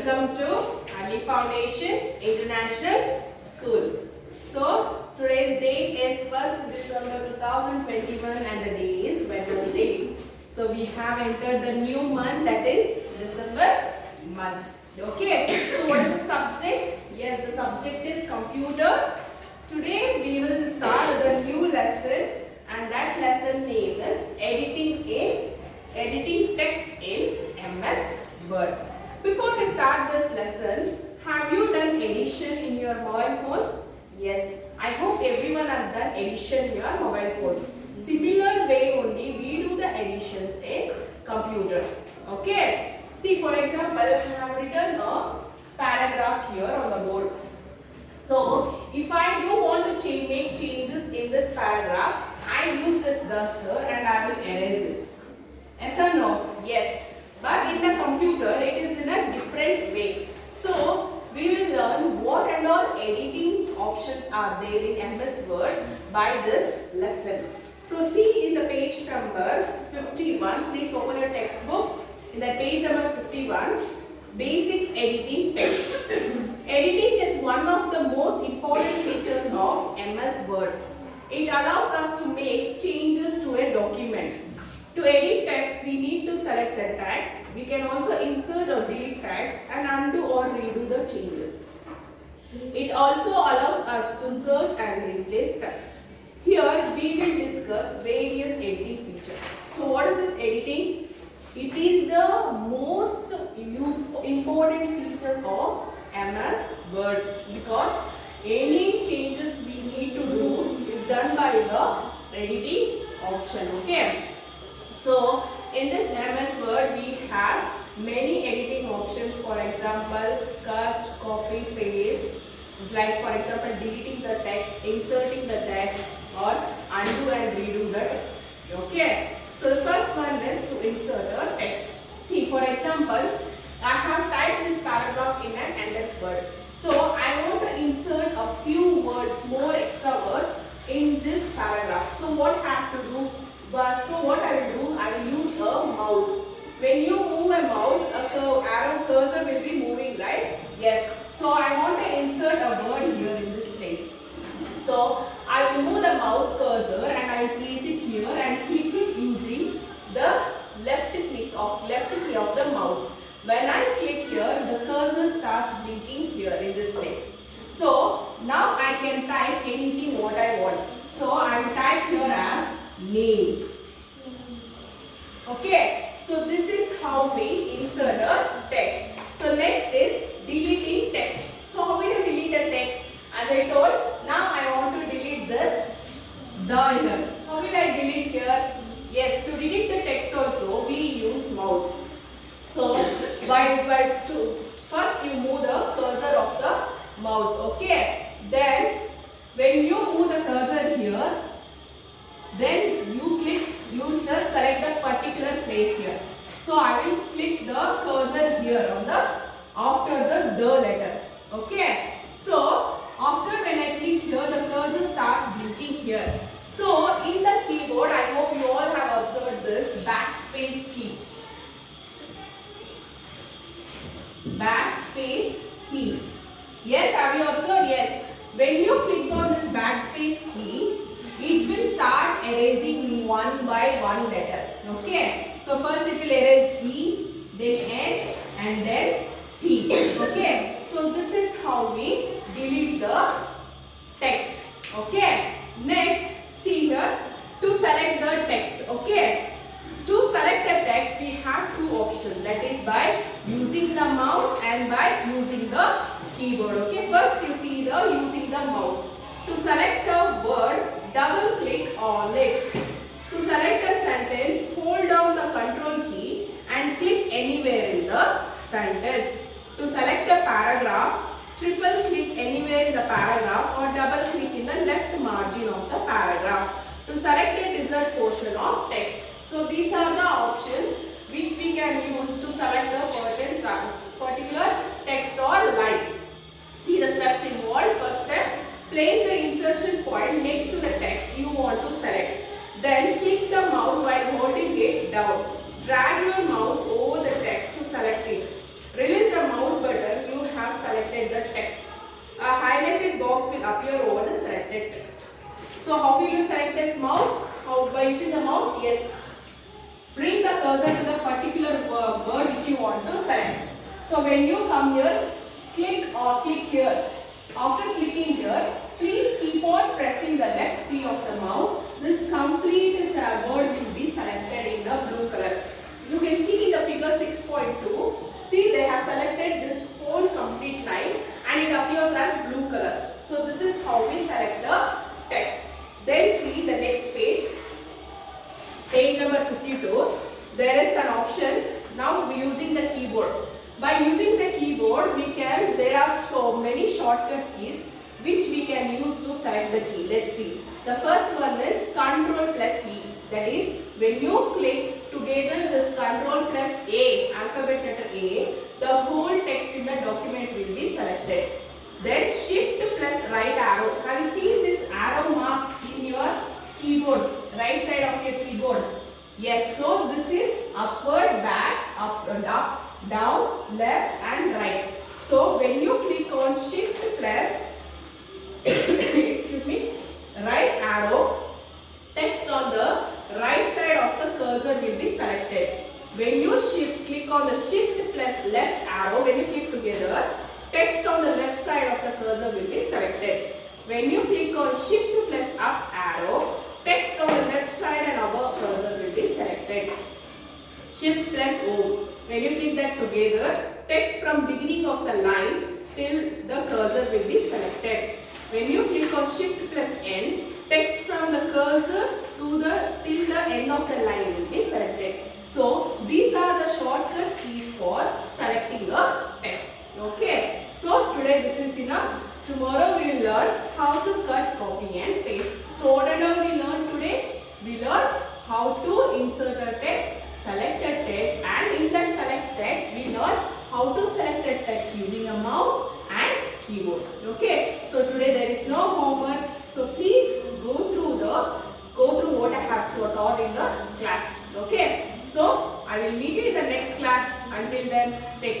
Welcome to Ali Foundation International School. So today's date is 1st December 2021 and the day is Wednesday. So we have entered the new month, that is December month. Okay. So what is the subject? Yes, the subject is computer. Today we will start the new lesson, and that lesson name is editing text in MS Word. Before we start this lesson, have you done addition in your mobile phone? Yes, I hope everyone has done addition in your mobile phone. Similar way only we do the additions in computer. Okay. See, for example, I have written a paragraph here on the board. So, if I do want to make changes in this paragraph, I use this duster and I will erase it. Yes or no? Yes. But in the computer, it is in a different way. So, we will learn what and all editing options are there in MS Word by this lesson. So, see in the page number 51, please open your textbook. In the page number 51, basic editing text. Editing is one of the most important features of MS Word. It allows us to make changes to a document. To edit text, we need to select the text. We can also insert or delete text and undo or redo the changes. It also allows us to search and replace text. Here, we will discuss various editing features. So, what is this editing? It is the most important features of MS Word, because any changes we need to do is done by the editing option. Okay. So, in this MS Word, we have many editing options. For example, cut, copy, paste. Like for example, deleting the text, inserting the text, or undo and redo the text. Okay. So, the first one is to insert a text. See, for example, I have typed this paragraph in an MS Word. So, I want to insert a few words, more extra words in this paragraph. So, what I have to do? So what I will do, I will use a mouse. When you move a mouse, a arrow cursor will be moving, right? Yes. So I want to insert a word here in this place. So I will move the mouse cursor and I will place it here and keep it using the left key of the mouse. When I click here, the cursor starts blinking here in this place. So now I can type anything what I want. So I will type here as name. Okay, so this is how we insert a text. So next is deleting text. So how will you delete a text? As I told, now I want to delete this the here. How will I delete here? Yes, to delete the text also we use mouse. So first you move the cursor of the mouse. Okay, then when you move the cursor here, then you just select the particular place here. So I will click the cursor here on after the letter. Okay. So after when I click here, the cursor starts blinking here. So in the keyboard, I hope you all have observed this backspace key. Backspace key. Yes, have you observed? Yes. When you click on this backspace key, it will start erasing one by one letter. Okay. So first it will erase E, then H, and then T. Okay. So this is how we delete the text. Okay. Next, see here, to select the text. Okay. To select the text, we have two options. That is by using the mouse and by using the keyboard. Okay. First you see the using the mouse. To select a word, double click on it. To select a sentence, hold down the control key and click anywhere in the sentence. To select a paragraph, triple click anywhere in the paragraph or double click in the left margin of the paragraph. To select a desired portion of text. So these are the options which we can use to select the particular text or line. See the steps involved. First step, place the insertion point next to the text you want to select. Then click the mouse while holding it down. Drag your mouse over the text to select it. Release the mouse button when you come here, click here. After clicking here, please keep on pressing the left key of the mouse. This complete word will be selected in the blue color. You can see in the figure 6.2. See, they have selected this whole complete line and it appears as blue color. So this is how we select the text. Then see the next page. Page number 52. There is an option. Now we are using the keyboard. By using the keyboard, there are so many shortcut keys which we can use to select the key. Let's see. The first one is Ctrl plus E. That is, when you click together this Ctrl plus A, alphabet letter A, the whole text in the document will be selected. Then Shift plus right arrow. Have you seen this arrow marks in your keyboard, right side of your keyboard? Yes, so this is upward, back, up and up, down, left and right. So when you click on Shift plus excuse me, right arrow, text on the right side of the cursor will be selected. When you click on the Shift plus left arrow, when you click together, text on the left side of the cursor will be selected. When you click on Shift plus up arrow, text on the left side and above cursor will be selected. Shift plus O. When you click that together, text from beginning of the line till the cursor will be selected. When you click on Shift plus N, text from the cursor till the end of the line will be selected. So these are the shortcut keys for selecting a text. Okay. So today this is enough. Tomorrow we will learn how to cut, copy and paste. So whatever we learned today, we learned how to insert a text, select a text, and in that select text we learned how to select a text using a mouse and keyboard. Okay. So today there is no homework. So please go through what I have taught in the class. Okay. So I will meet you in the next class. Until then, take care.